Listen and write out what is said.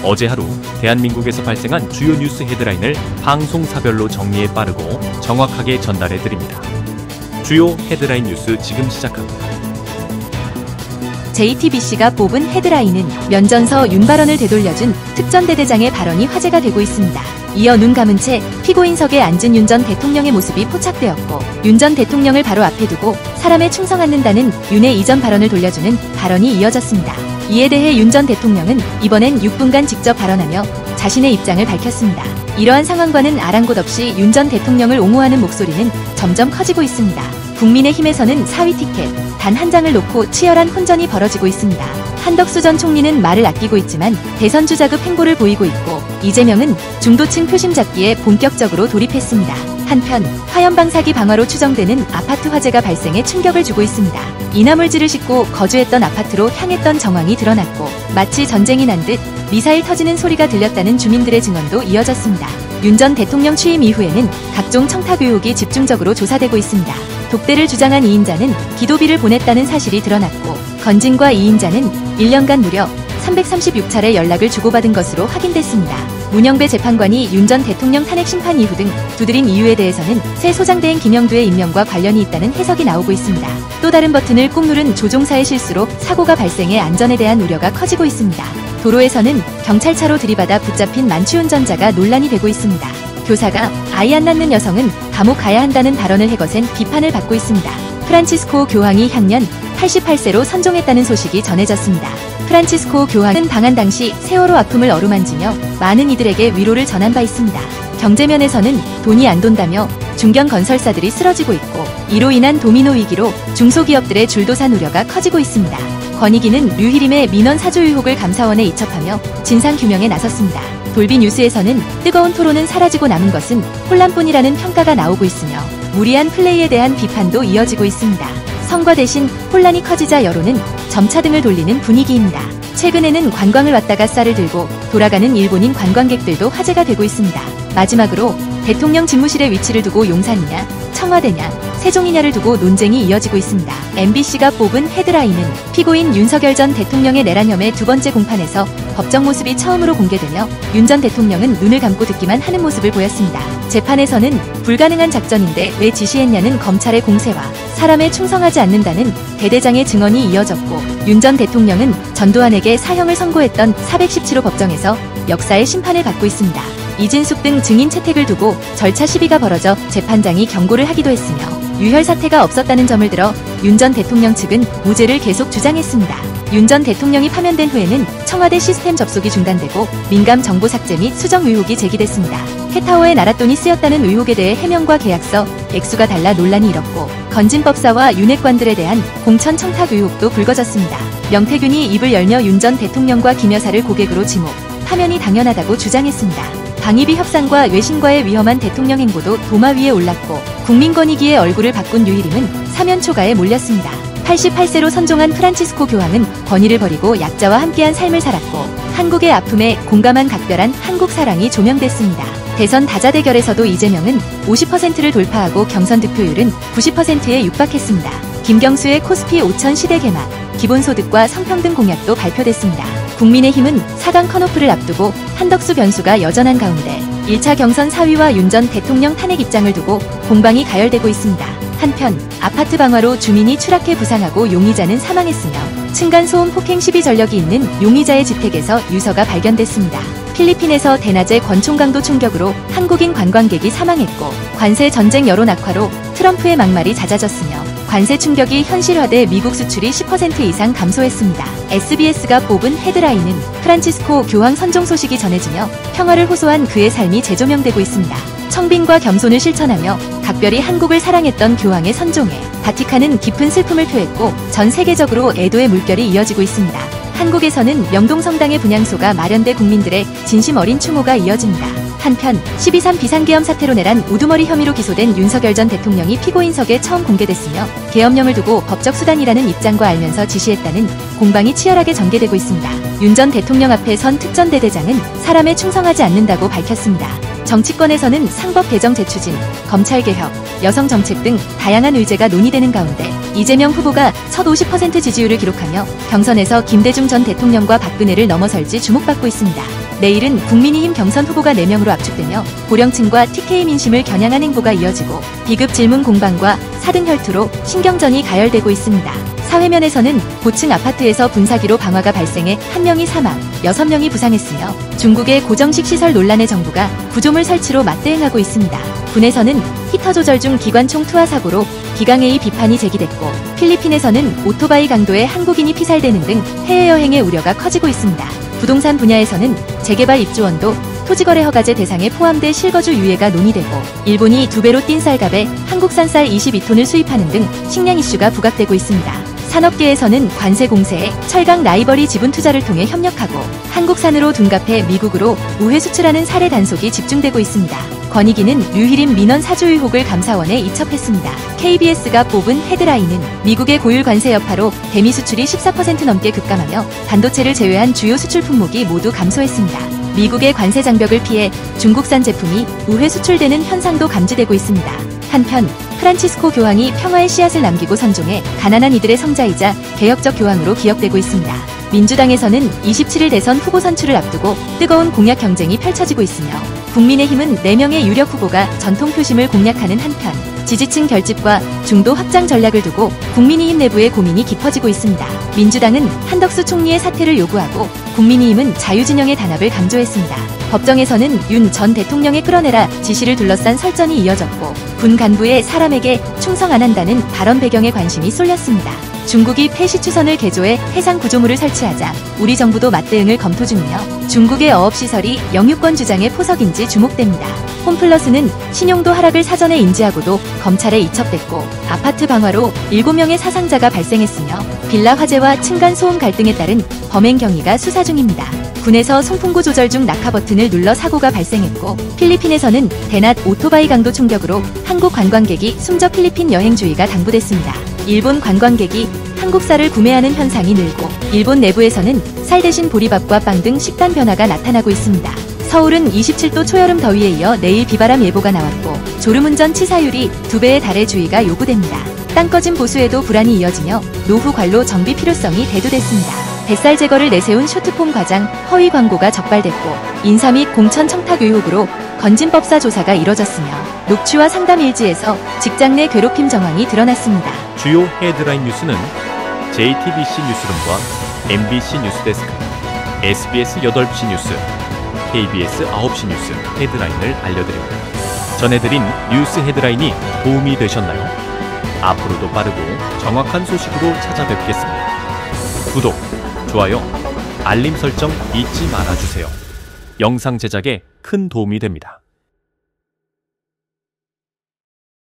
어제 하루 대한민국에서 발생한 주요 뉴스 헤드라인을 방송사별로 정리해 빠르고 정확하게 전달해 드립니다. 주요 헤드라인 뉴스 지금 시작합니다. JTBC가 뽑은 헤드라인은 면전서 윤 발언을 되돌려준 특전대대장의 발언이 화제가 되고 있습니다. 이어 눈 감은 채 피고인석에 앉은 윤 전 대통령의 모습이 포착되었고, 윤 전 대통령을 바로 앞에 두고 사람에 충성 않는다는 윤의 이전 발언을 돌려주는 발언이 이어졌습니다. 이에 대해 윤 전 대통령은 이번엔 6분간 직접 발언하며 자신의 입장을 밝혔습니다. 이러한 상황과는 아랑곳 없이 윤 전 대통령을 옹호하는 목소리는 점점 커지고 있습니다. 국민의힘에서는 4위 티켓 단 한 장을 놓고 치열한 혼전이 벌어지고 있습니다. 한덕수 전 총리는 말을 아끼고 있지만 대선 주자급 행보를 보이고 있고, 이재명은 중도층 표심 잡기에 본격적으로 돌입했습니다. 한편 화염방 사기 방화로 추정되는 아파트 화재가 발생해 충격을 주고 있습니다. 이나물질을 싣고 거주했던 아파트로 향했던 정황이 드러났고, 마치 전쟁이 난 듯 미사일 터지는 소리가 들렸다는 주민들의 증언도 이어졌습니다. 윤 전 대통령 취임 이후에는 각종 청탁 의혹이 집중적으로 조사되고 있습니다. 독대를 주장한 2인자는 기도비를 보냈다는 사실이 드러났고, 건진과 2인자는 1년간 무려 336차례 연락을 주고받은 것으로 확인됐습니다. 문영배 재판관이 윤 전 대통령 탄핵 심판 이후 등 두드린 이유에 대해서는 새 소장대행 김영두의 임명과 관련이 있다는 해석이 나오고 있습니다. 또 다른 버튼을 꾹 누른 조종사의 실수로 사고가 발생해 안전에 대한 우려가 커지고 있습니다. 도로에서는 경찰차로 들이받아 붙잡힌 만취운전자가 논란이 되고 있습니다. 교사가 아이 안 낳는 여성은 감옥 가야 한다는 발언을 해거센 비판을 받고 있습니다. 프란치스코 교황이 향년 88세로 선종했다는 소식이 전해졌습니다. 프란치스코 교황은 방한 당시 세월호 아픔을 어루만지며 많은 이들에게 위로를 전한 바 있습니다. 경제면에서는 돈이 안 돈다며 중견 건설사들이 쓰러지고 있고, 이로 인한 도미노 위기로 중소기업들의 줄도산 우려가 커지고 있습니다. 권익위는 류희림의 민원 사주 의혹을 감사원에 이첩하며 진상규명에 나섰습니다. 돌비 뉴스에서는 뜨거운 토론은 사라지고 남은 것은 혼란뿐이라는 평가가 나오고 있으며, 무리한 플레이에 대한 비판도 이어지고 있습니다. 성과 대신 혼란이 커지자 여론은 점차 등을 돌리는 분위기입니다. 최근에는 관광을 왔다가 쌀을 들고 돌아가는 일본인 관광객들도 화제가 되고 있습니다. 마지막으로 대통령 집무실의 위치를 두고 용산이냐, 청와대냐, 세종이냐를 두고 논쟁이 이어지고 있습니다. MBC가 뽑은 헤드라인은 피고인 윤석열 전 대통령의 내란 혐의 두 번째 공판에서 법정 모습이 처음으로 공개되며, 윤 전 대통령은 눈을 감고 듣기만 하는 모습을 보였습니다. 재판에서는 불가능한 작전인데 왜 지시했냐는 검찰의 공세와 사람에 충성하지 않는다는 대대장의 증언이 이어졌고, 윤 전 대통령은 전두환에게 사형을 선고했던 417호 법정에서 역사의 심판을 받고 있습니다. 이진숙 등 증인 채택을 두고 절차 시비가 벌어져 재판장이 경고를 하기도 했으며, 유혈 사태가 없었다는 점을 들어 윤 전 대통령 측은 무죄를 계속 주장했습니다. 윤 전 대통령이 파면된 후에는 청와대 시스템 접속이 중단되고 민감 정보 삭제 및 수정 의혹이 제기됐습니다. 해타워에 나랏돈이 쓰였다는 의혹에 대해 해명과 계약서, 액수가 달라 논란이 일었고, 건진법사와 윤핵관들에 대한 공천 청탁 의혹도 불거졌습니다. 명태균이 입을 열며 윤 전 대통령과 김 여사를 고객으로 지목, 파면이 당연하다고 주장했습니다. 방위비 협상과 외신과의 위험한 대통령 행보도 도마 위에 올랐고, 국민권익위의 얼굴을 바꾼 류희림은 사면 초가에 몰렸습니다. 88세로 선종한 프란치스코 교황은 권위를 버리고 약자와 함께한 삶을 살았고, 한국의 아픔에 공감한 각별한 한국 사랑이 조명됐습니다. 대선 다자대결에서도 이재명은 50%를 돌파하고 경선 득표율은 90%에 육박했습니다. 김경수의 코스피 5천 시대 개막, 기본소득과 성평등 공약도 발표됐습니다. 국민의힘은 4강 컷오프를 앞두고 한덕수 변수가 여전한 가운데 1차 경선 4위와 윤 전 대통령 탄핵 입장을 두고 공방이 가열되고 있습니다. 한편 아파트 방화로 주민이 추락해 부상하고 용의자는 사망했으며, 층간소음 폭행 시비 전력이 있는 용의자의 주택에서 유서가 발견됐습니다. 필리핀에서 대낮에 권총강도 충격으로 한국인 관광객이 사망했고, 관세 전쟁 여론 악화로 트럼프의 막말이 잦아졌으며, 관세 충격이 현실화돼 미국 수출이 10% 이상 감소했습니다. SBS가 뽑은 헤드라인은 프란치스코 교황 선종 소식이 전해지며 평화를 호소한 그의 삶이 재조명되고 있습니다. 청빈과 겸손을 실천하며 각별히 한국을 사랑했던 교황의 선종에 바티칸은 깊은 슬픔을 표했고, 전 세계적으로 애도의 물결이 이어지고 있습니다. 한국에서는 명동성당의 분향소가 마련돼 국민들의 진심 어린 추모가 이어집니다. 한편 12.3 비상계엄 사태로 내란 우두머리 혐의로 기소된 윤석열 전 대통령이 피고인석에 처음 공개됐으며, 계엄령을 두고 법적 수단이라는 입장과 알면서 지시했다는 공방이 치열하게 전개되고 있습니다. 윤 전 대통령 앞에 선 특전대대장은 사람에 충성하지 않는다고 밝혔습니다. 정치권에서는 상법 개정 재추진, 검찰개혁, 여성정책 등 다양한 의제가 논의되는 가운데 이재명 후보가 첫 50% 지지율을 기록하며 경선에서 김대중 전 대통령과 박근혜를 넘어설지 주목받고 있습니다. 내일은 국민의힘 경선 후보가 4명으로 압축되며 고령층과 TK 민심을 겨냥한 행보가 이어지고 비급 질문 공방과 4등 혈투로 신경전이 가열되고 있습니다. 사회면에서는 고층 아파트에서 분사기로 방화가 발생해 1명이 사망, 6명이 부상했으며 중국의 고정식 시설 논란에 정부가 구조물 설치로 맞대응하고 있습니다. 군에서는 히터 조절 중 기관총 투하 사고로 기강A의 비판이 제기됐고 필리핀에서는 오토바이 강도에 한국인이 피살되는 등 해외여행의 우려가 커지고 있습니다. 부동산 분야에서는 재개발 입주원도 토지거래 허가제 대상에 포함돼 실거주 유예가 논의되고 일본이 2배로 뛴 쌀값에 한국산 쌀 22톤을 수입하는 등 식량 이슈가 부각되고 있습니다. 산업계에서는 관세 공세에 철강 라이벌이 지분 투자를 통해 협력하고 한국산으로 둔갑해 미국으로 우회 수출하는 사례 단속이 집중되고 있습니다. 권익위는 류희림 민원 사주 의혹을 감사원에 이첩했습니다. KBS가 뽑은 헤드라인은 미국의 고율 관세 여파로 대미 수출이 14% 넘게 급감하며 반도체를 제외한 주요 수출 품목이 모두 감소했습니다. 미국의 관세 장벽을 피해 중국산 제품이 우회 수출되는 현상도 감지되고 있습니다. 한편 프란치스코 교황이 평화의 씨앗을 남기고 선종해 가난한 이들의 성자이자 개혁적 교황으로 기억되고 있습니다. 민주당에서는 27일 대선 후보 선출을 앞두고 뜨거운 공약 경쟁이 펼쳐지고 있으며 국민의힘은 4명의 유력 후보가 전통 표심을 공략하는 한편 지지층 결집과 중도 확장 전략을 두고 국민의힘 내부의 고민이 깊어지고 있습니다. 민주당은 한덕수 총리의 사퇴를 요구하고 국민의힘은 자유진영의 단합을 강조했습니다. 법정에서는 윤 전 대통령의 끌어내라 지시를 둘러싼 설전이 이어졌고 군 간부의 사람에게 충성 안 한다는 발언 배경에 관심이 쏠렸습니다. 중국이 폐시 추선을 개조해 해상 구조물을 설치하자 우리 정부도 맞대응을 검토 중이며 중국의 어업시설이 영유권 주장의 포석인지 주목됩니다. 홈플러스는 신용도 하락을 사전에 인지하고도 검찰에 이첩됐고 아파트 방화로 7명의 사상자가 발생했으며 빌라 화재와 층간 소음 갈등에 따른 범행 경위가 수사 중입니다. 군에서 송풍구 조절 중 낙하 버튼을 눌러 사고가 발생했고 필리핀에서는 대낮 오토바이 강도 총격으로 한국 관광객이 숨져 필리핀 여행주의가 당부됐습니다. 일본 관광객이 한국 쌀을 구매하는 현상이 늘고 일본 내부에서는 쌀 대신 보리밥과 빵 등 식단 변화가 나타나고 있습니다. 서울은 27도 초여름 더위에 이어 내일 비바람 예보가 나왔고 졸음운전 치사율이 2배에 달해 주의가 요구됩니다. 땅 꺼짐 보수에도 불안이 이어지며 노후 관로 정비 필요성이 대두됐습니다. 뱃살 제거를 내세운 쇼트폼 과장 허위 광고가 적발됐고 인사 및 공천 청탁 의혹으로 건진법사 조사가 이뤄졌으며 녹취와 상담 일지에서 직장 내 괴롭힘 정황이 드러났습니다. 주요 헤드라인 뉴스는 JTBC 뉴스룸과 MBC 뉴스데스크, SBS 8시 뉴스, KBS 9시 뉴스 헤드라인을 알려드립니다. 전해드린 뉴스 헤드라인이 도움이 되셨나요? 앞으로도 빠르고 정확한 소식으로 찾아뵙겠습니다. 구독, 좋아요, 알림 설정 잊지 말아주세요. 영상 제작에 큰 도움이 됩니다.